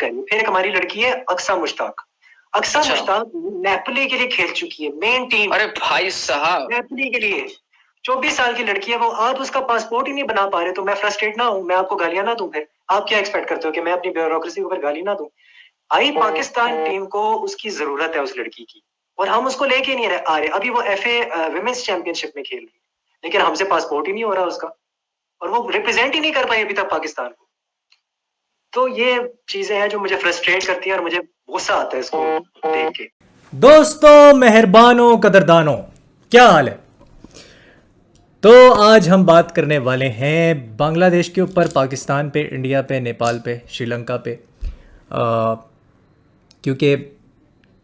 करी। फिर एक हमारी लड़की है अक्सा मुश्ताक। अक्सा अच्छा। मुश्ताक नेपोली के लिए खेल चुकी है, मेन टीम अरे भाई साहब, नेपोली के लिए। 24 साल की लड़की है वो, आप उसका पासपोर्ट ही नहीं बना पा रहे, तो मैं फ्रस्ट्रेट ना हूँ, मैं आपको गालियां ना दूं? फिर आप क्या एक्सपेक्ट करते हो कि मैं अपनी ब्यूरोक्रेसी के ऊपर गाली ना दूं? आई पाकिस्तान टीम को उसकी जरूरत है उस लड़की की, और हम उसको लेके नहीं आ रहे। अभी वो FA विमेंस चैंपियनशिप में खेल रही है, लेकिन हमसे पासपोर्ट ही नहीं हो रहा उसका, और वो रिप्रेजेंट ही नहीं कर पाई अभी तक पाकिस्तान को। तो ये चीजें हैं जो मुझे फ्रस्ट्रेट करती हैं और मुझे गुस्सा आता है इसको देख के। दोस्तों, मेहरबानों, कदरदानों, क्या हाल है? तो आज हम बात करने वाले हैं बांग्लादेश के ऊपर, पाकिस्तान पे, इंडिया पे, नेपाल पे, श्रीलंका पे। क्योंकि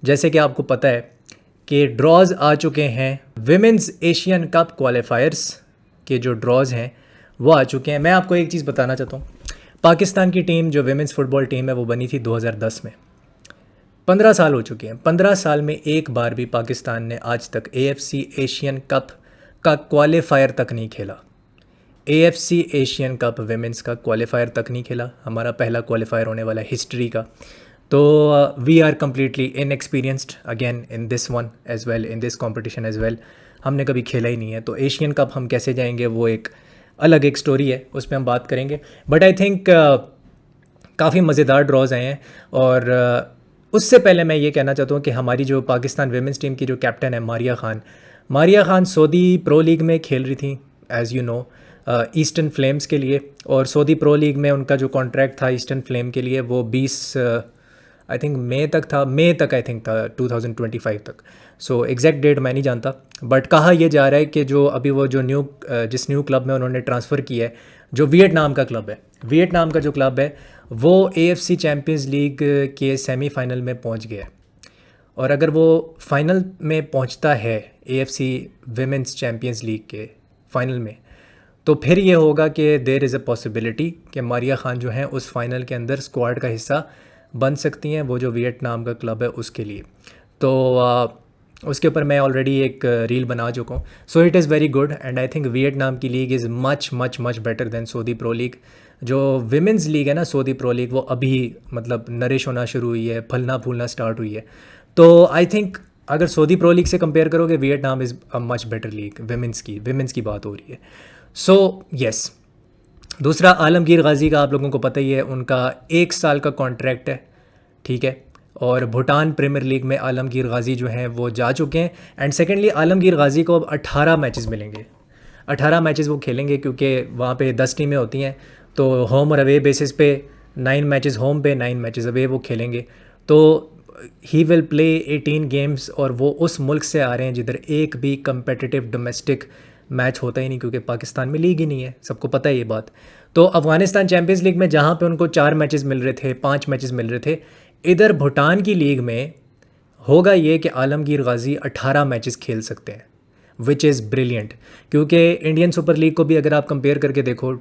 जैसे कि आपको पता है कि ड्रॉज़ आ चुके हैं, विमेंस एशियन कप क्वालिफायर्स के जो ड्रॉज़ हैं वो आ चुके हैं। मैं आपको एक चीज़ बताना चाहता हूँ, पाकिस्तान की टीम जो विमेंस फुटबॉल टीम है वो बनी थी 2010 में। 15 साल हो चुके हैं। 15 साल में एक बार भी पाकिस्तान ने आज तक AFC एशियन कप का क्वालिफायर तक नहीं खेला। AFC एशियन कप विमेंस का क्वालिफायर तक नहीं खेला। हमारा पहला क्वालिफायर होने वाला है हिस्ट्री का। तो we are completely inexperienced again in this one as well, in this competition as well. हमने कभी खेला ही नहीं है, तो एशियन कप हम कैसे जाएंगे वो एक अलग एक स्टोरी है, उस पर हम बात करेंगे। बट आई थिंक काफ़ी मज़ेदार ड्रॉज आए हैं। और उससे पहले मैं ये कहना चाहता हूँ कि हमारी जो पाकिस्तान विमेंस टीम की जो कैप्टन है Maria Khan Saudi Pro league में खेल रही थी, as you know, eastern flames के लिए। और सऊदी प्रो लीग में उनका जो कॉन्ट्रैक्ट था ईस्टर्न फ्लेम के लिए वो 20 आई थिंक मई तक आई थिंक था, 2025 तक। सो एग्जैक्ट डेट मैं नहीं जानता, बट कहा यह जा रहा है कि जो अभी वो जो जिस न्यू क्लब में उन्होंने ट्रांसफ़र किया है, जो वियतनाम का क्लब है, वियतनाम का जो क्लब है वो AFC चैम्पियंस लीग के सेमीफाइनल में पहुंच गया है। और अगर वो फाइनल में पहुंचता है AFC विमेंस चैम्पियंस लीग के फाइनल में, तो फिर ये होगा कि देयर इज़ अ पॉसिबिलिटी कि मारिया खान जो है उस फाइनल के अंदर स्क्वाड का हिस्सा बन सकती हैं, वो जो वियतनाम का क्लब है उसके लिए। तो उसके ऊपर मैं ऑलरेडी एक रील बना चुका हूँ। So it is very good, and I think Vietnam की league is much much much better than Saudi Pro League. जो विमेंस लीग है ना, सऊदी प्रो लीग, वो अभी मतलब नरिश होना शुरू हुई है, फलना फूलना स्टार्ट हुई है। तो आई थिंक अगर सऊदी प्रो लीग से कंपेयर करोगे, Vietnam is a much better league. Women's की बात हो रही है। So yes. दूसरा, आलमगीर गाजी का आप लोगों को पता ही है, उनका 1 साल का कॉन्ट्रैक्ट है, ठीक है। और भूटान प्रीमियर लीग में आलमगीर गाजी जो हैं वो जा चुके हैं। एंड सेकेंडली, आलमगीर गाजी को अब 18 मैचेस मिलेंगे। 18 मैचेस वो खेलेंगे, क्योंकि वहाँ पे 10 टीमें होती हैं, तो होम और अवे बेसिस पे 9 मैचेस होम पे, 9 मैचेस अवे वो खेलेंगे। तो ही विल प्ले 18 गेम्स, और वो उस मुल्क से आ रहे हैं जिधर एक भी कम्पिटिटिव डोमेस्टिक मैच होता ही नहीं, क्योंकि पाकिस्तान में लीग ही नहीं है, सबको पता है ये बात। तो अफ़गानिस्तान चैम्पियंस लीग में जहाँ पे उनको 4 मैचेस मिल रहे थे, 5 मैचेस मिल रहे थे, इधर भूटान की लीग में होगा ये कि आलमगीर गाजी 18 मैचेस खेल सकते हैं, विच इज़ ब्रिलियंट। क्योंकि इंडियन सुपर लीग को भी अगर आप कंपेयर करके देखो,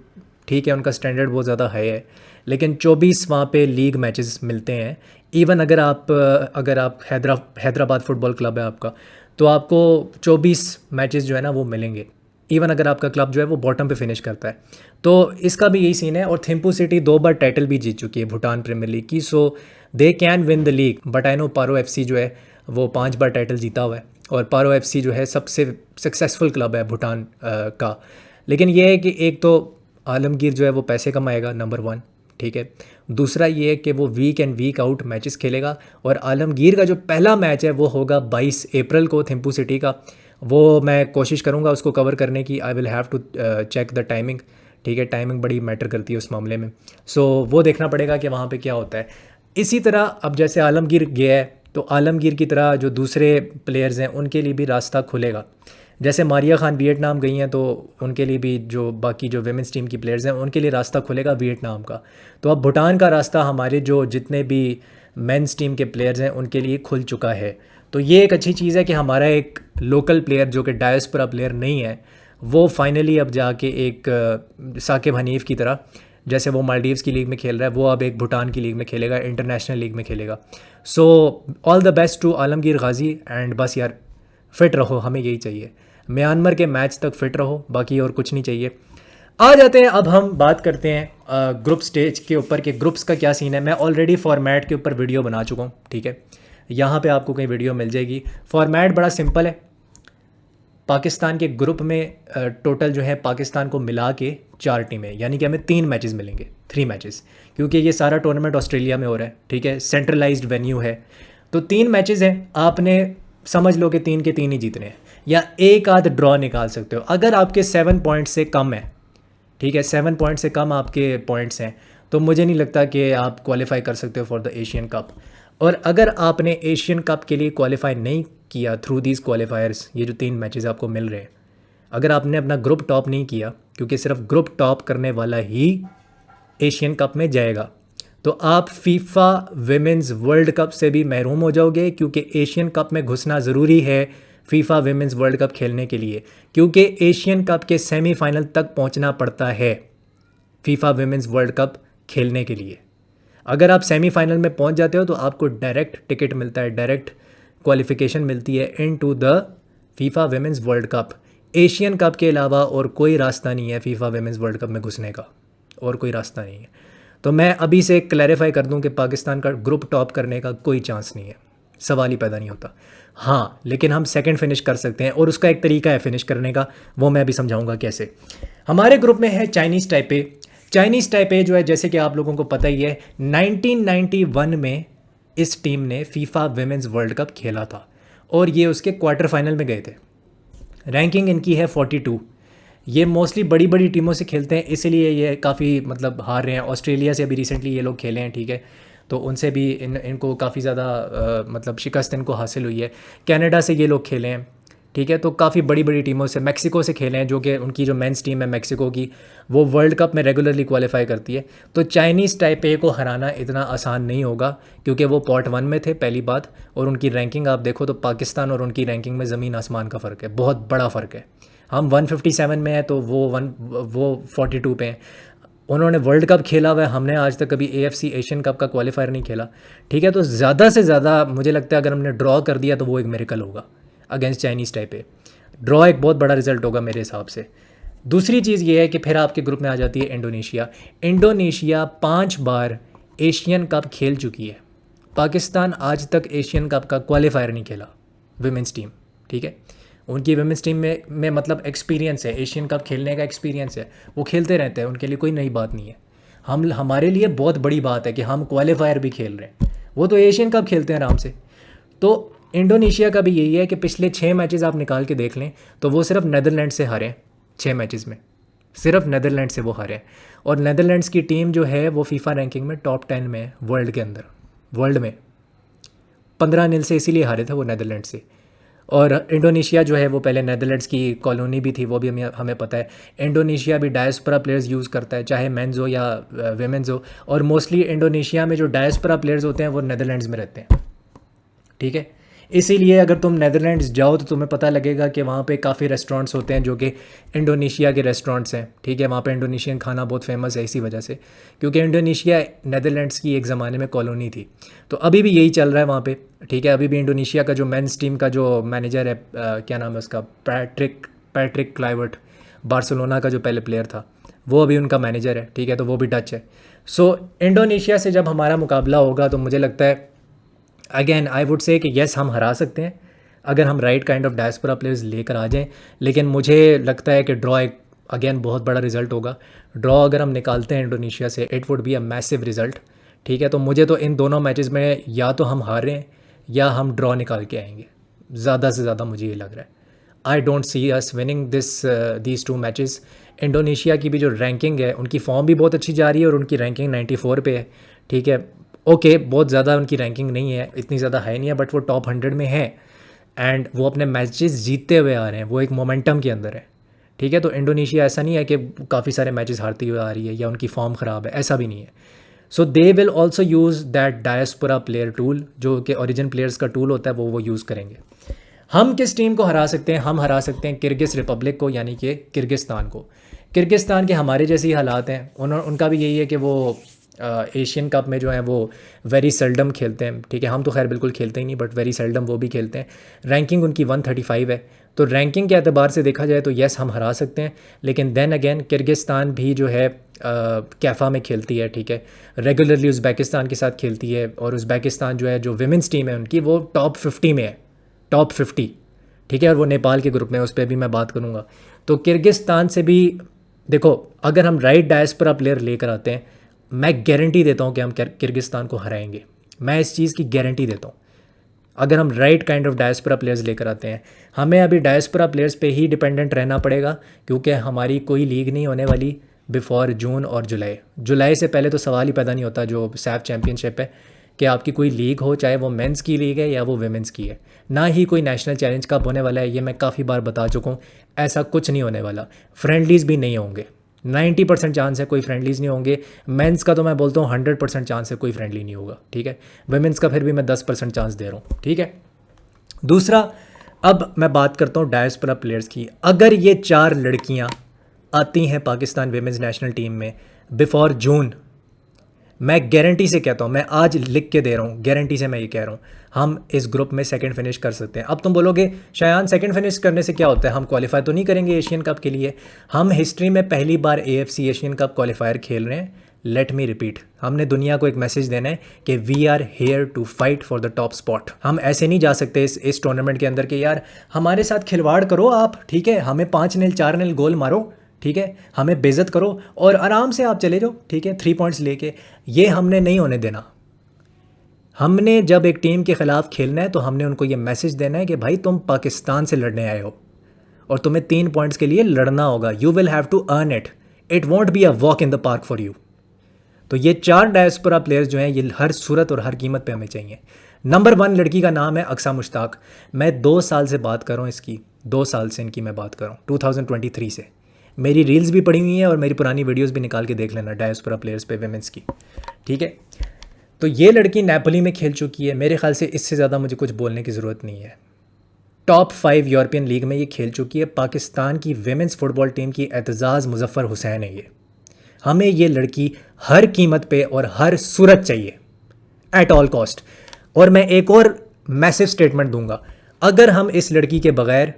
ठीक है उनका स्टैंडर्ड बहुत ज़्यादा हाई है, लेकिन 24 वहाँ पे लीग मैचेस मिलते हैं। इवन अगर आप हैदराबाद फुटबॉल क्लब है आपका, तो आपको 24 मैचेस जो है ना वो मिलेंगे, इवन अगर आपका क्लब जो है वो बॉटम पे फिनिश करता है। तो इसका भी यही सीन है। और थिम्पू सिटी 2 बार टाइटल भी जीत चुकी है भूटान प्रीमियर लीग की, so they can win the league. But I know Paro FC जो है वो 5 बार टाइटल जीता हुआ है, और पारो FC जो है सबसे सक्सेसफुल क्लब है भूटान का। लेकिन ये है कि एक तो आलमगीर जो है वो पैसे कमाएगा, नंबर 1, ठीक है। दूसरा ये है कि वो week and week out matches खेलेगा, और आलमगीर का जो पहला मैच है वो होगा 22 अप्रैल को थिम्पू सिटी का। वो मैं कोशिश करूँगा उसको कवर करने की। I will have to check the timing, ठीक है, टाइमिंग बड़ी मैटर करती है उस मामले में। सो वो देखना पड़ेगा कि वहाँ पे क्या होता है। इसी तरह अब जैसे आलमगीर गया है, तो आलमगीर की तरह जो दूसरे प्लेयर्स हैं उनके लिए भी रास्ता खुलेगा। जैसे मारिया खान वियतनाम गई हैं, तो उनके लिए भी जो बाकी जो विमेंस टीम की प्लेयर्स हैं उनके लिए रास्ता खुलेगा वियतनाम का। तो अब भूटान का रास्ता हमारे जो जितने भी मेंस टीम के प्लेयर्स हैं उनके लिए खुल चुका है। तो ये एक अच्छी चीज़ है कि हमारा एक लोकल प्लेयर जो कि डायस्पोरा प्लेयर नहीं है, वो फाइनली अब जाके एक साकिब हनीफ की तरह, जैसे वो मालदीव्स की लीग में खेल रहा है, वो अब एक भूटान की लीग में खेलेगा, इंटरनेशनल लीग में खेलेगा। So all the best to Alamgir Ghazi. And बस यार फिट रहो, हमें यही चाहिए। म्यांमार के मैच तक फिट रहो, बाकी और कुछ नहीं चाहिए। आ जाते हैं, अब हम बात करते हैं ग्रुप स्टेज के ऊपर कि ग्रुप्स का क्या सीन है। मैं ऑलरेडी फॉर्मेट के ऊपर वीडियो बना चुका हूँ, ठीक है, यहाँ पे आपको कहीं वीडियो मिल जाएगी। फॉर्मेट बड़ा सिंपल है। पाकिस्तान के ग्रुप में टोटल जो है पाकिस्तान को मिला के 4 टीमें, यानी कि हमें 3 मैचेस मिलेंगे, 3 मैचेस, क्योंकि ये सारा टूर्नामेंट ऑस्ट्रेलिया में हो रहा है, ठीक है, सेंट्रलाइज्ड वेन्यू है। तो 3 मैचेस हैं, आपने समझ लो कि 3 के 3 ही जीतने हैं, या एक आध ड्रॉ निकाल सकते हो। अगर आपके 7 पॉइंट से कम है, ठीक है, 7 पॉइंट से कम आपके पॉइंट्स हैं, तो मुझे नहीं लगता कि आप क्वालिफाई कर सकते हो फॉर द एशियन कप। और अगर आपने एशियन कप के लिए क्वालिफाई नहीं किया थ्रू दीज क्वालिफायर्स, ये जो 3 मैचेस आपको मिल रहे हैं, अगर आपने अपना ग्रुप टॉप नहीं किया, क्योंकि सिर्फ ग्रुप टॉप करने वाला ही एशियन कप में जाएगा, तो आप फीफा विमेंस वर्ल्ड कप से भी महरूम हो जाओगे, क्योंकि एशियन कप में घुसना ज़रूरी है फीफा विमेंस वर्ल्ड कप खेलने के लिए, क्योंकि एशियन कप के सेमीफाइनल तक पहुंचना पड़ता है फीफा विमेंस वर्ल्ड कप खेलने के लिए। अगर आप सेमीफाइनल में पहुंच जाते हो तो आपको डायरेक्ट टिकट मिलता है, डायरेक्ट क्वालिफिकेशन मिलती है in to the FIFA Women's World Cup. Asian Cup के अलावा और कोई रास्ता नहीं है फीफा विमेंस वर्ल्ड कप में घुसने का, और कोई रास्ता नहीं है। तो मैं अभी से क्लैरिफाई कर दूं कि पाकिस्तान का ग्रुप टॉप करने का कोई चांस नहीं है, सवाल ही पैदा नहीं होता। हाँ, लेकिन हम सेकंड फिनिश कर सकते हैं, और उसका एक तरीका है फिनिश करने का, वो मैं अभी समझाऊंगा कैसे। हमारे ग्रुप में है चाइनीज़ टाइपे। चाइनीज़ टाइपे जो है, जैसे कि आप लोगों को पता ही है, 1991 में इस टीम ने फीफा विमेंस वर्ल्ड कप खेला था, और ये उसके क्वार्टर फाइनल में गए थे। रैंकिंग इनकी है 42। ये मोस्टली बड़ी बड़ी टीमों से खेलते हैं, इसीलिए ये काफ़ी मतलब हार रहे हैं। ऑस्ट्रेलिया से अभी रिसेंटली ये लोग खेले हैं, ठीक है, तो उनसे भी इनको काफ़ी ज़्यादा मतलब शिकस्त इनको हासिल हुई है। कनाडा से ये लोग खेले हैं, ठीक है, तो काफ़ी बड़ी बड़ी टीमों से, मेक्सिको से खेले हैं, जो कि उनकी जो मेंस टीम है मेक्सिको की, वो वर्ल्ड कप में रेगुलरली क्वालिफाई करती है। तो चाइनीज़ टाइपे को हराना इतना आसान नहीं होगा, क्योंकि वो पॉट 1 में थे पहली बात, और उनकी रैंकिंग आप देखो तो पाकिस्तान और उनकी रैंकिंग में ज़मीन आसमान का फ़र्क है, बहुत बड़ा फ़र्क है। हम 157 में है, तो वो 42 पे हैं। उन्होंने वर्ल्ड कप खेला हुआ है, हमने आज तक कभी AFC एशियन कप का क्वालिफायर नहीं खेला, ठीक है। तो ज़्यादा से ज़्यादा मुझे लगता है अगर हमने ड्रॉ कर दिया तो वो एक मिरेकल होगा अगेंस्ट चाइनीज़ टाइपे। ड्रॉ एक बहुत बड़ा रिजल्ट होगा मेरे हिसाब से। दूसरी चीज़ ये है कि फिर आपके ग्रुप में आ जाती है इंडोनेशिया। इंडोनेशिया 5 बार एशियन कप खेल चुकी है। पाकिस्तान आज तक एशियन कप का क्वालिफायर नहीं खेला, विमेंस टीम, ठीक है। उनकी वुमेंस टीम में मतलब एक्सपीरियंस है, एशियन कप खेलने का एक्सपीरियंस है, वो खेलते रहते हैं, उनके लिए कोई नई बात नहीं है। हमारे लिए बहुत बड़ी बात है कि हम क्वालिफायर भी खेल रहे हैं, वो तो एशियन कप खेलते हैं आराम से। तो इंडोनेशिया का भी यही है कि पिछले 6 मैचेस आप निकाल के देख लें तो वो सिर्फ नीदरलैंड से हारे हैं। 6 मैचेस में सिर्फ नीदरलैंड से वो हारे हैं, और नीदरलैंड्स की टीम जो है वो फीफा रैंकिंग में टॉप 10 में है वर्ल्ड के अंदर, वर्ल्ड में 15-0 से इसीलिए हारे थे वो नीदरलैंड से। और इंडोनेशिया जो है वो पहले नीदरलैंड्स की कॉलोनी भी थी, वो भी हमें पता है। इंडोनेशिया भी डायस्पोरा प्लेयर्स यूज़ करता है, चाहे मेंस हो या वेमेंस हो, और मोस्टली इंडोनेशिया में जो डायस्पोरा प्लेयर्स होते हैं वो नीदरलैंड्स में रहते हैं, ठीक है। इसीलिए अगर तुम नीदरलैंड्स जाओ तो तुम्हें पता लगेगा कि वहाँ पे काफ़ी रेस्टोरेंट्स होते हैं जो कि इंडोनेशिया के रेस्टोरेंट्स हैं, ठीक है। वहाँ पे इंडोनेशियन खाना बहुत फेमस है इसी वजह से, क्योंकि इंडोनेशिया नीदरलैंड्स की एक ज़माने में कॉलोनी थी। तो अभी भी यही चल रहा है वहाँ पे, ठीक है। अभी भी इंडोनेशिया का जो मेंस टीम का जो मैनेजर है, क्या नाम है उसका, पैट्रिक क्लाइवर्ट, बार्सिलोना का जो पहले प्लेयर था, वो अभी उनका मैनेजर है, ठीक है। तो वो भी डच है। सो इंडोनेशिया से जब हमारा मुकाबला होगा तो मुझे लगता है अगेन आई वुड से कि येस हम हरा सकते हैं अगर हम right kind of diaspora players लेकर आ जाएं। लेकिन मुझे लगता है कि ड्रॉ एक अगेन बहुत बड़ा रिजल्ट होगा। ड्रॉ अगर हम निकालते हैं इंडोनेशिया से, it would be a massive result, ठीक है। तो मुझे तो इन दोनों मैचेस में या तो हम हारें या हम ड्रॉ निकाल के आएंगे, ज़्यादा से ज़्यादा मुझे ये लग रहा है। I don't see us winning these 2 matches. Indonesia की भी जो रैंकिंग है, उनकी फॉर्म भी बहुत अच्छी जा रही है, और उनकी रैंकिंग 94 पे है, ठीक है। ओके, बहुत ज़्यादा उनकी रैंकिंग नहीं है, इतनी ज़्यादा हाई नहीं है, बट वो टॉप 100 में है, एंड वो अपने मैचेस जीतते हुए आ रहे हैं, वो एक मोमेंटम के अंदर है, ठीक है। तो इंडोनेशिया ऐसा नहीं है कि काफ़ी सारे मैचेस हारती हुए आ रही है या उनकी फॉर्म ख़राब है, ऐसा भी नहीं है। So they will also use that diaspora player tool, जो कि ओरिजिन प्लेयर्स का टूल होता है, वो यूज़ करेंगे। हम किस टीम को हरा सकते हैं? हम हरा सकते हैं किर्गिज़ रिपब्लिक को, यानी कि किर्गिस्तान को। किर्गिस्तान के हमारे जैसे ही हालात हैं, उनका भी यही है कि वो एशियन कप में जो है वो वेरी सेल्डम खेलते हैं, ठीक है। हम तो खैर बिल्कुल खेलते ही नहीं, बट वेरी सेल्डम वो भी खेलते हैं। रैंकिंग उनकी 135 है, तो रैंकिंग के एतबार से देखा जाए तो येस हम हरा सकते हैं। लेकिन देन अगेन किर्गिस्तान भी जो है कैफ़ा में खेलती है, ठीक है, रेगुलरली उज़्बेकिस्तान के साथ खेलती है, और उज़्बेकिस्तान जो है जो विमेंस टीम है उनकी वो टॉप 50 में है, टॉप 50, ठीक है। और वो नेपाल के ग्रुप में, उस पर भी मैं बात करूँगा। तो किर्गिस्तान से भी देखो, अगर हम राइट डायस्पोरा प्लेयर लेकर आते हैं, मैं गारंटी देता हूँ कि हम किर्गिस्तान को हराएंगे। मैं इस चीज़ की गारंटी देता हूँ अगर हम right kind of diaspora players लेकर आते हैं। हमें अभी डायस्पोरा प्लेयर्स पे ही डिपेंडेंट रहना पड़ेगा, क्योंकि हमारी कोई लीग नहीं होने वाली बिफोर जून और जुलाई से पहले तो सवाल ही पैदा नहीं होता जो सैफ चैम्पियनशिप है कि आपकी कोई लीग हो, चाहे वो मेंस की लीग है या वो विमेंस की है। ना ही कोई नेशनल चैलेंज कप होने वाला है, ये मैं काफ़ी बार बता चुका हूँ। ऐसा कुछ नहीं होने वाला। फ्रेंडलीज़ भी नहीं होंगे, 90% चांस है कोई फ्रेंडलीज़ नहीं होंगे। मेंस का तो मैं बोलता हूँ 100% चांस है कोई फ्रेंडली नहीं होगा, ठीक है। विमेंस का फिर भी मैं 10% चांस दे रहा हूँ, ठीक है। दूसरा, अब मैं बात करता हूँ डायस्पोरा प्लेयर्स की। अगर ये 4 लड़कियाँ आती हैं पाकिस्तान विमेंस नेशनल टीम में बिफोर जून, मैं गारंटी से कहता हूँ, मैं आज लिख के दे रहा हूँ, गारंटी से मैं ये कह रहा हूँ, हम इस ग्रुप में सेकंड फिनिश कर सकते हैं। अब तुम बोलोगे शायान सेकंड फिनिश करने से क्या होता है, हम क्वालिफाई तो नहीं करेंगे एशियन कप के लिए। हम हिस्ट्री में पहली बार AFC एशियन कप क्वालिफायर खेल रहे हैं। लेट मी रिपीट, हमने दुनिया को एक मैसेज देना है कि we are here to fight for the top spot. हम ऐसे नहीं जा सकते इस टूर्नामेंट के अंदर कि यार हमारे साथ खिलवाड़ करो आप, ठीक है, हमें 5-0 4-0 गोल मारो, ठीक है, हमें बेइज्जत करो और आराम से आप चले जाओ, ठीक है, 3 पॉइंट्स लेके। ये हमने नहीं होने देना। हमने जब एक टीम के ख़िलाफ़ खेलना है तो हमने उनको ये मैसेज देना है कि भाई तुम पाकिस्तान से लड़ने आए हो और तुम्हें 3 पॉइंट्स के लिए लड़ना होगा। You will have to earn it, it won't be a walk in the park for you. तो ये 4 डायस्पोरा प्लेयर्स जो हैं ये हर सूरत और हर कीमत पे हमें चाहिए। नंबर 1 लड़की का नाम है अक्सा मुश्ताक। मैं 2 साल से बात कर रहा हूँ इसकी, 2 साल से इनकी मैं बात कर रहा हूँ, 2023 से। मेरी रील्स भी पड़ी हुई हैं और मेरी पुरानी वीडियोस भी निकाल के देख लेना डायस्पोरा प्लेयर्स पे विमेंस की, ठीक है। तो ये लड़की नेपोली में खेल चुकी है। मेरे ख्याल से इससे ज़्यादा मुझे कुछ बोलने की ज़रूरत नहीं है। टॉप 5 यूरोपियन लीग में ये खेल चुकी है। पाकिस्तान की विमेंस फुटबॉल टीम की एतजाज़ मुजफ़्फ़र हुसैन है ये। हमें ये लड़की हर कीमत पे और हर सूरत चाहिए, एट ऑल कॉस्ट। और मैं एक और मैसिव स्टेटमेंट दूंगा, अगर हम इस लड़की के बगैर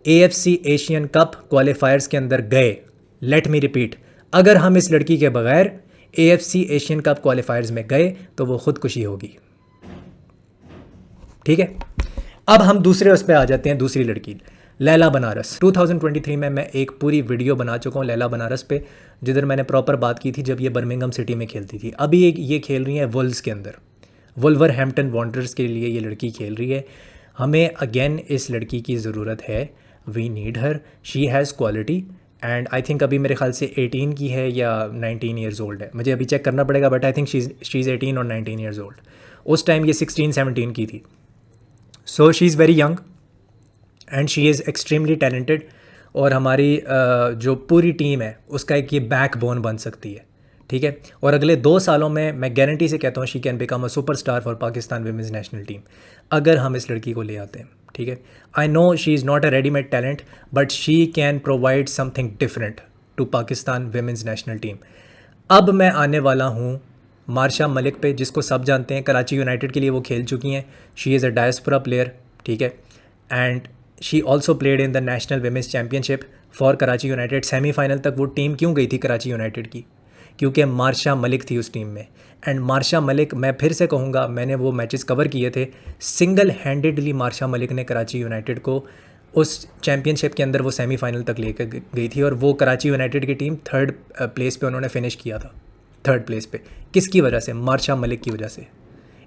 AFC एशियन कप क्वालिफायर्स के अंदर गए, लेट मी रिपीट, अगर हम इस लड़की के बगैर AFC एशियन कप क्वालिफायर्स में गए तो वो खुदकुशी होगी, ठीक है। अब हम दूसरे उस पर आ जाते हैं, दूसरी लड़की लैला बनारस। 2023 में मैं एक पूरी वीडियो बना चुका हूँ लैला बनारस पे, जिधर मैंने प्रॉपर बात की थी जब ये बर्मिंघम सिटी में खेलती थी। अभी ये खेल रही है वुल्व्स के अंदर, वुल्वरहैम्पटन वांडरर्स के लिए ये लड़की खेल रही है। हमें अगेन इस लड़की की ज़रूरत है, we need her, she has quality and I think अभी मेरे ख्याल से 18 की है या 19 ईयर्स ओल्ड है, मुझे अभी चेक करना पड़ेगा, but I think she is 18 और 19 ईयर्स ओल्ड। उस टाइम ये 16-17 की थी। So she is very young and she is extremely talented, और हमारी जो पूरी टीम है उसका एक ये बैकबोन बन सकती है, ठीक है। और अगले 2 सालों में मैं गारंटी से कहता हूँ she can become a superstar for Pakistan women's national team, अगर हम इस लड़की को ले आते हैं, ठीक है। I know she is not a readymade talent, but she can provide something different to Pakistan women's national team. अब मैं आने वाला हूँ मार्शा मलिक पे, जिसको सब जानते हैं, कराची यूनाइटेड के लिए वो खेल चुकी हैं। She is a diaspora player, ठीक है, and she also played in the national women's championship for Karachi United. Semifinal तक वो टीम क्यों गई थी कराची यूनाइटेड की? क्योंकि मार्शा मलिक थी उस टीम में। एंड मार्शा मलिक, मैं फिर से कहूँगा, मैंने वो मैचेस कवर किए थे, सिंगल हैंडेडली मार्शा मलिक ने कराची यूनाइटेड को उस चैम्पियनशिप के अंदर वो सेमीफाइनल तक लेकर गई थी। और वो कराची यूनाइटेड की टीम 3rd प्लेस पे उन्होंने फिनिश किया था, 3rd प्लेस पे। किसकी वजह से? मार्शा मलिक की वजह से।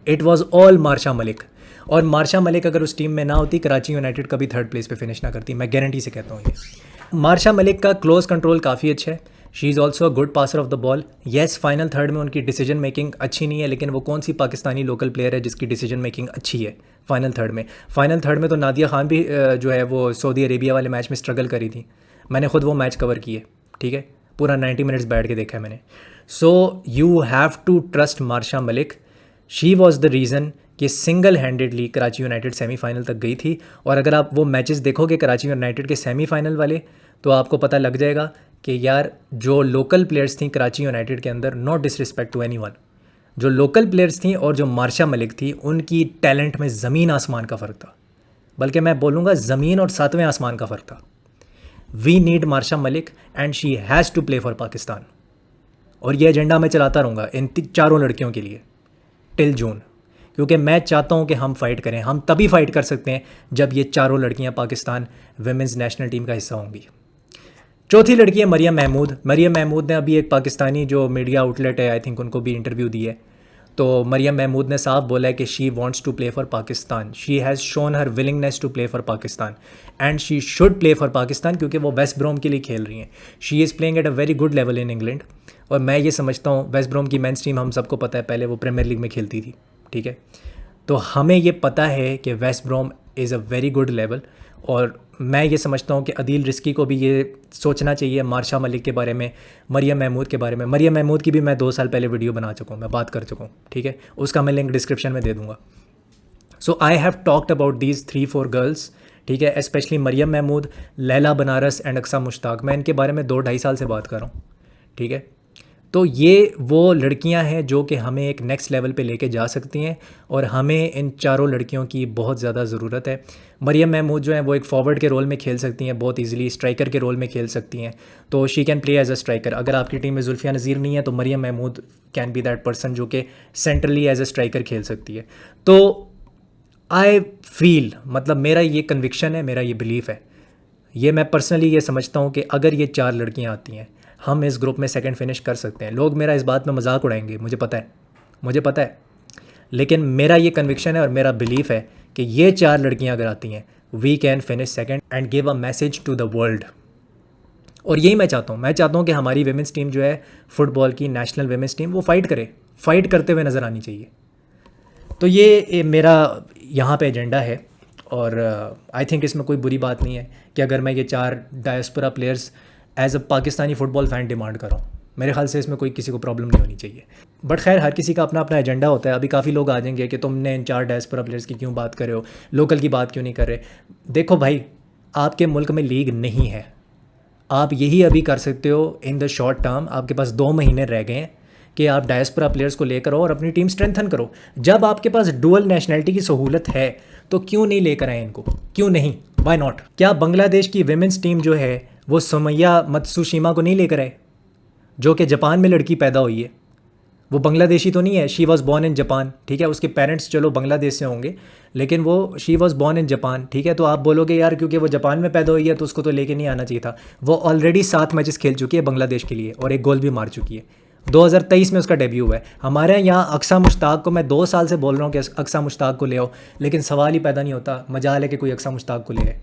It was all मार्शा Malik. और मार्शा मलिक अगर उस टीम में ना होती, कराची यूनाइटेड कभी 3rd प्लेस पे फिनिश ना करती, मैं गारंटी से कहता हूँ ये। मार्शा मलिक का क्लोज कंट्रोल काफ़ी अच्छा है। She is also a good passer of the ball. Yes, final 3rd में उनकी डिसीजन मेकिंग अच्छी नहीं है, लेकिन वो कौन सी पाकिस्तानी लोकल प्लेयर है जिसकी डिसीजन मेकिंग अच्छी है फाइनल 3rd में? फाइनल 3rd में तो नादिया खान भी जो है वो सऊदी अरेबिया वाले मैच में स्ट्रगल करी थी। मैंने खुद वो मैच कवर किए, ठीक है, पूरा 90 मिनट्स बैठ के देखा है मैंने। So you have to trust Marsha Malik. She was the reason कि single handedly Karachi United semifinal तक गई थी। और अगर आप वो मैचेस देखोगे कराची यूनाइटेड के सेमीफाइनल वाले, तो आपको पता लग जाएगा कि यार जो लोकल प्लेयर्स थी कराची यूनाइटेड के अंदर, नॉट डिसरिस्पेक्ट टू एनीवन, जो लोकल प्लेयर्स थी और जो मार्शा मलिक थी, उनकी टैलेंट में ज़मीन आसमान का फ़र्क था, बल्कि मैं बोलूँगा ज़मीन और सातवें आसमान का फ़र्क था। We need Marsha Malik and she has to play for Pakistan. और ये एजेंडा मैं चलाता रहूँगा इन चारों लड़कियों के लिए टिल जून, क्योंकि मैं चाहता हूँ कि हम फ़ाइट करें। हम तभी फ़ाइट कर सकते हैं जब ये चारों लड़कियाँ पाकिस्तान विमेंस नेशनल टीम का हिस्सा होंगी। चौथी लड़की है मरियम महमूद। मरियम महमूद ने अभी एक पाकिस्तानी जो मीडिया आउटलेट है, आई थिंक उनको भी इंटरव्यू दी है, तो मरियम महमूद ने साफ बोला है कि she wants to play for Pakistan, she has shown her willingness to play for Pakistan and she should play for Pakistan, क्योंकि वो वेस्ट ब्रोम के लिए खेल रही हैं। She is playing at a very good level in England. और मैं ये समझता हूँ वेस्ट ब्रोम की मेंस टीम हम सबको पता है, पहले वो प्रीमियर लीग में खेलती थी, ठीक है। तो हमें ये पता है कि West Brom is a very good level. और मैं ये समझता हूँ कि अदील रिस्की को भी ये सोचना चाहिए मार्शा मलिक के बारे में, मरियम महमूद के बारे में। मरियम महमूद की भी मैं 2 साल पहले वीडियो बना चुका हूँ, मैं बात कर चुका हूँ, ठीक है। उसका मैं लिंक डिस्क्रिप्शन में दे दूँगा। So I have talked about these 3-4 girls, ठीक है, स्पेशली मरियम महमूद, लैला बनारस एंड अक्सा मुश्ताक। मैं इनके बारे में 2-2.5 साल से बात कर रहा हूँ, ठीक है। तो ये वो लड़कियां हैं जो कि हमें एक नेक्स्ट लेवल पे लेके जा सकती हैं, और हमें इन चारों लड़कियों की बहुत ज़्यादा ज़रूरत है। मरियम महमूद जो है वो एक फॉरवर्ड के रोल में खेल सकती हैं बहुत इजीली, स्ट्राइकर के रोल में खेल सकती हैं, तो she can play as a striker. अगर आपकी टीम में जुल्फिया नज़ीर नहीं है तो Mariam Mahmood can be that person जो कि सेंट्रली एज अ स्ट्राइकर खेल सकती है। तो आई फील, मतलब मेरा ये कन्विक्शन है, मेरा ये बिलीफ है, ये मैं पर्सनली ये समझता हूँ कि अगर ये 4 लड़कियाँ आती हैं, हम इस ग्रुप में सेकंड फिनिश कर सकते हैं। लोग मेरा इस बात में मजाक उड़ाएंगे, मुझे पता है, मुझे पता है, लेकिन मेरा ये कन्विक्शन है और मेरा बिलीफ है कि ये 4 लड़कियां अगर आती हैं, we can finish second and give a message to the world. और यही मैं चाहता हूँ। मैं चाहता हूँ कि हमारी वेमेंस टीम जो है फुटबॉल की नेशनल वेमेंस टीम, वो फाइट करे, फाइट करते हुए नज़र आनी चाहिए। तो ये मेरा यहाँ पे एजेंडा है, और आई थिंक इसमें कोई बुरी बात नहीं है कि अगर मैं ये 4 diaspora players as a Pakistani football fan demand कर रहा हूँ। मेरे ख्याल से इसमें कोई किसी को प्रॉब्लम नहीं होनी चाहिए। बट खैर, हर किसी का अपना अपना एजेंडा होता है। अभी काफ़ी लोग आ जाएंगे कि तुमने इन 4 डायस्पोरा प्लेयर्स की क्यों बात कर रहे हो, लोकल की बात क्यों नहीं कर रहे। देखो भाई, आपके मुल्क में लीग नहीं है, आप यही अभी कर सकते हो इन द शॉर्ट टर्म। आपके पास 2 महीने रह गए हैं कि आप डायस्पोरा प्लेयर्स को लेकर आओ और अपनी टीम स्ट्रेंथन करो। जब आपके पास डुअल नेशनलिटी की सहूलत है तो क्यों नहीं लेकर आए इनको, क्यों नहीं, वाई नॉट। क्या बांग्लादेश की विमेंस टीम जो है वो सुमैया मत्सुशिमा को नहीं लेकर आए, जो कि जापान में लड़की पैदा हुई है? वो बांग्लादेशी तो नहीं है, she was born in Japan, ठीक है। उसके पेरेंट्स चलो बांग्लादेश से होंगे, लेकिन वो she was born in Japan, ठीक है। तो आप बोलोगे यार क्योंकि वो जापान में पैदा हुई है तो उसको तो लेके नहीं आना चाहिए था। वो ऑलरेडी 7 मैचेस खेल चुकी है बांग्लादेश के लिए और 1 गोल भी मार चुकी है। 2023 में उसका डेब्यू हुआ है। हमारे यहाँ अक्सा मुश्ताक को मैं 2 साल से बोल रहा हूँ कि अक्सा मुश्ताक को ले आओ, लेकिन सवाल ही पैदा नहीं होता। मजाल है कि कोई अक्सा मुश्ताक को ले आए।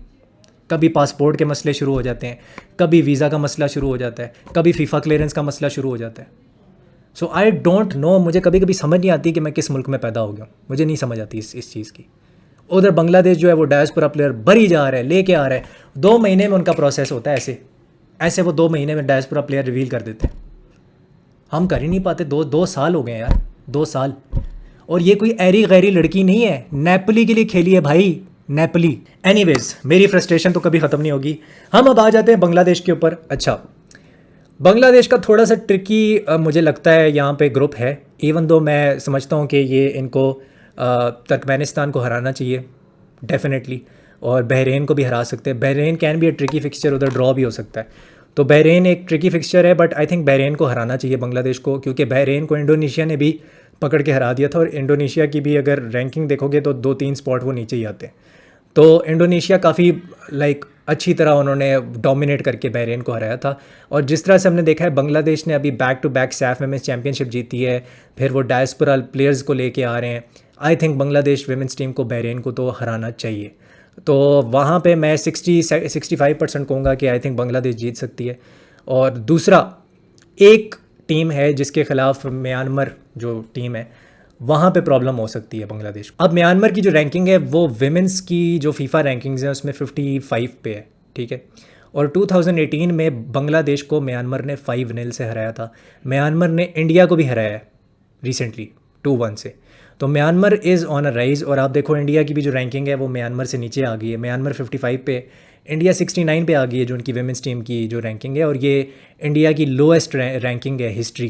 कभी पासपोर्ट के मसले शुरू हो जाते हैं, कभी वीज़ा का मसला शुरू हो जाता है, कभी फीफा क्लियरेंस का मसला शुरू हो जाता है। सो आई डोंट नो, मुझे कभी कभी समझ नहीं आती कि मैं किस मुल्क में पैदा हो गया हूँ, मुझे नहीं समझ आती इस चीज़ की। उधर बांग्लादेश जो है वो डायस्पोरा प्लेयर भरी जा रहा है, लेके आ रहा है। 2 महीने में उनका प्रोसेस होता है, ऐसे वो 2 महीने में डायस्पोरा प्लेयर रिवील कर देते हैं। हम कर ही नहीं पाते। 2 साल हो गए यार, 2 साल। और ये कोई ऐरी गैरी लड़की नहीं है, नेपली के लिए खेली है भाई, नेपली। एनीवेज, मेरी फ्रस्ट्रेशन तो कभी ख़त्म नहीं होगी। हम अब आ जाते हैं बांग्लादेश के ऊपर। अच्छा, बांग्लादेश का थोड़ा सा ट्रिकी मुझे लगता है यहाँ पे ग्रुप है, इवन दो मैं समझता हूँ कि ये इनको तुर्कमेनिस्तान को हराना चाहिए डेफिनेटली, और बहरीन को भी हरा सकते हैं। Bahrain can be A tricky fixture, उधर ड्रॉ भी हो सकता है। तो बहरीन एक ट्रिकी फिक्सचर है, बट आई थिंक बहरीन को हराना चाहिए बांग्लादेश को, क्योंकि बहरीन को इंडोनेशिया ने भी पकड़ के हरा दिया था, और इंडोनेशिया की भी अगर रैंकिंग देखोगे तो 2-3 स्पॉट वो नीचे ही आते हैं। तो इंडोनेशिया काफ़ी अच्छी तरह उन्होंने डोमिनेट करके बहरीन को हराया था। और जिस तरह से हमने देखा है बांग्लादेश ने अभी back to back SAFF women's championship जीती है, फिर वो डायस्पोरा प्लेयर्स को लेके आ रहे हैं। I think Bangladesh women's team को बहरीन को तो हराना चाहिए। तो वहाँ पे मैं 65% कहूँगा कि आई थिंक बांग्लादेश जीत सकती है। और दूसरा एक टीम है जिसके ख़िलाफ़ म्यांमार जो टीम है, वहाँ पे प्रॉब्लम हो सकती है बांग्लादेश को। अब म्यांमार की जो रैंकिंग है वो विमेंस की जो फीफा रैंकिंग्स हैं उसमें 55 पे है, ठीक है। और 2018 में बांग्लादेश को म्यांमार ने 5-0 से हराया था। म्यांमार ने इंडिया को भी हराया है रिसेंटली 2-1 से। तो Myanmar is on a rise. और आप देखो इंडिया की भी जो रैंकिंग है वो म्यांमार से नीचे आ गई है। म्यांमार 55 पे, इंडिया 69 पे आ गई है जो उनकी विमेंस टीम की जो रैंकिंग है, और ये इंडिया की लोएस्ट रैंकिंग है हिस्ट्री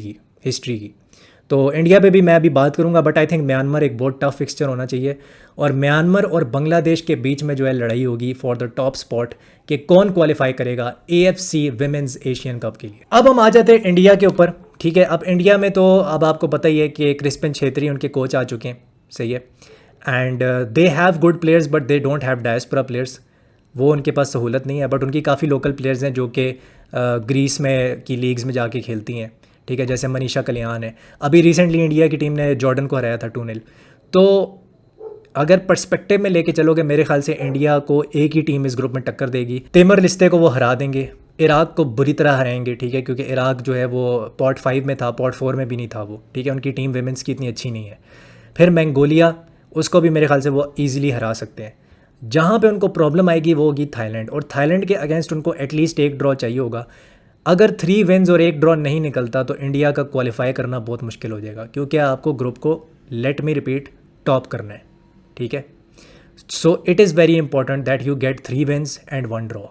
की। तो इंडिया पे भी मैं अभी बात करूंगा, बट आई थिंक म्यांमार एक बहुत टफ फिक्सचर होना चाहिए, और म्यांमार और बांग्लादेश के बीच में जो है लड़ाई होगी फॉर द टॉप स्पॉट कि कौन क्वालिफाई करेगा AFC विमेंस एशियन कप के लिए। अब हम आ जाते हैं इंडिया के ऊपर, ठीक है। अब इंडिया में तो अब आपको पता ही है कि क्रिस्पिन छेत्री उनके कोच आ चुके हैं, सही है, and they have good players but they don't have diaspora players. वो उनके पास सहूलत नहीं है, बट उनकी काफ़ी लोकल प्लेयर्स हैं जो कि ग्रीस में की लीग्स में जाके खेलती हैं, ठीक है, जैसे मनीषा कल्याण है। अभी रिसेंटली इंडिया की टीम ने जॉर्डन को हराया था 2-0। तो अगर पर्सपेक्टिव में लेके चलोगे, मेरे ख्याल से इंडिया को एक ही टीम इस ग्रुप में टक्कर देगी। तिमर लिस्ते को वो हरा देंगे, इराक को बुरी तरह हराएंगे, ठीक है, क्योंकि इराक जो है वो पॉट 5 में था, पॉट 4 में भी नहीं था वो, ठीक है, उनकी टीम विमेंस की इतनी अच्छी नहीं है। फिर मंगोलिया, उसको भी मेरे ख्याल से वो ईजिली हरा सकते हैं। जहाँ पे उनको प्रॉब्लम आएगी वो होगी थाईलैंड, और थाईलैंड के अगेंस्ट उनको एटलीस्ट एक ड्रॉ चाहिए होगा। अगर 3 विन्स और 1 ड्रॉ नहीं निकलता तो इंडिया का क्वालिफाई करना बहुत मुश्किल हो जाएगा, क्योंकि आपको ग्रुप को, लेट मी रिपीट, टॉप करना है, ठीक है। सो it is very important that you get 3 wins and 1 draw.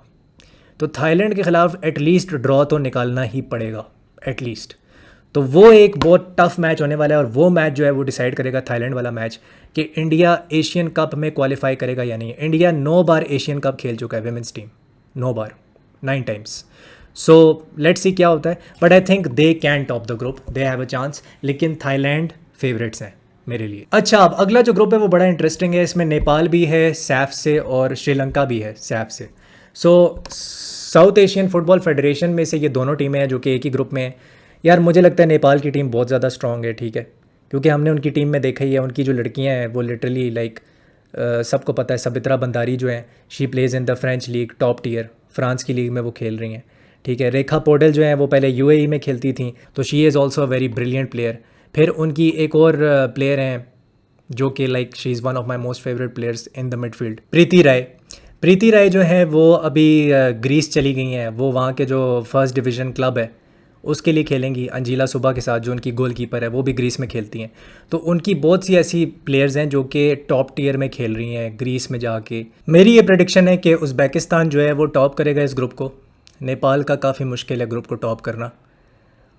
तो थाईलैंड के ख़िलाफ़ एटलीस्ट ड्रॉ तो निकालना ही पड़ेगा, एटलीस्ट। तो वो एक बहुत टफ मैच होने वाला है, और वो मैच जो है वो डिसाइड करेगा, थाईलैंड वाला मैच, कि इंडिया एशियन कप में क्वालिफाई करेगा या नहीं। इंडिया 9 बार एशियन कप खेल चुका है women's team, 9 bar, 9 times. So let's see क्या होता है, but I think they can top the group, they have a chance, लेकिन थाईलैंड फेवरेट्स हैं मेरे लिए। अच्छा, अब अगला जो ग्रुप है वो बड़ा इंटरेस्टिंग है। इसमें नेपाल भी है सैफ से, और श्रीलंका भी है सैफ से। सो साउथ एशियन फुटबॉल फेडरेशन में से ये दोनों टीमें हैं जो कि एक ही ग्रुप में हैं। यार मुझे लगता है नेपाल की टीम बहुत ज़्यादा स्ट्रॉन्ग है, ठीक है, क्योंकि हमने उनकी टीम में देखा ही है, उनकी जो लड़कियां हैं वो लिटरली लाइक सबको पता है, सबित्रा बंदारी जो है, she plays in the French league, top tier France की लीग में वो खेल रही हैं, ठीक है। रेखा पोडल जो है वो पहले UAE में खेलती थी, तो she is also a very brilliant player. फिर उनकी एक और प्लेयर हैं जो कि like she is one of my most favourite players in the midfield, Preeti Rai जो है वो अभी ग्रीस चली गई हैं। वो वहाँ के जो फर्स्ट डिवीज़न क्लब है उसके लिए खेलेंगी अंजीला सुबा के साथ, जो उनकी गोलकीपर है, वो भी ग्रीस में खेलती हैं। तो उनकी बहुत सी ऐसी प्लेयर्स हैं जो कि टॉप टियर में खेल रही हैं ग्रीस में जाके। मेरी ये प्रेडिक्शन है कि उज़्बेकिस्तान जो है वो टॉप करेगा इस ग्रुप को। नेपाल का काफ़ी मुश्किल है ग्रुप को टॉप करना,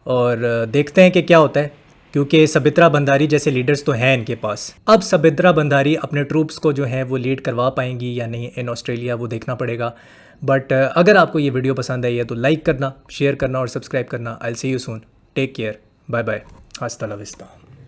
और देखते हैं कि क्या होता है, क्योंकि सबित्रा बंदारी जैसे लीडर्स तो हैं इनके पास। अब सबित्रा बंदारी अपने ट्रूप्स को जो है वो लीड करवा पाएंगी या नहीं इन ऑस्ट्रेलिया, वो देखना पड़ेगा। बट अगर आपको ये वीडियो पसंद आई है तो लाइक करना, शेयर करना और सब्सक्राइब करना। I will see you soon, take care, bye bye, hasta la vista.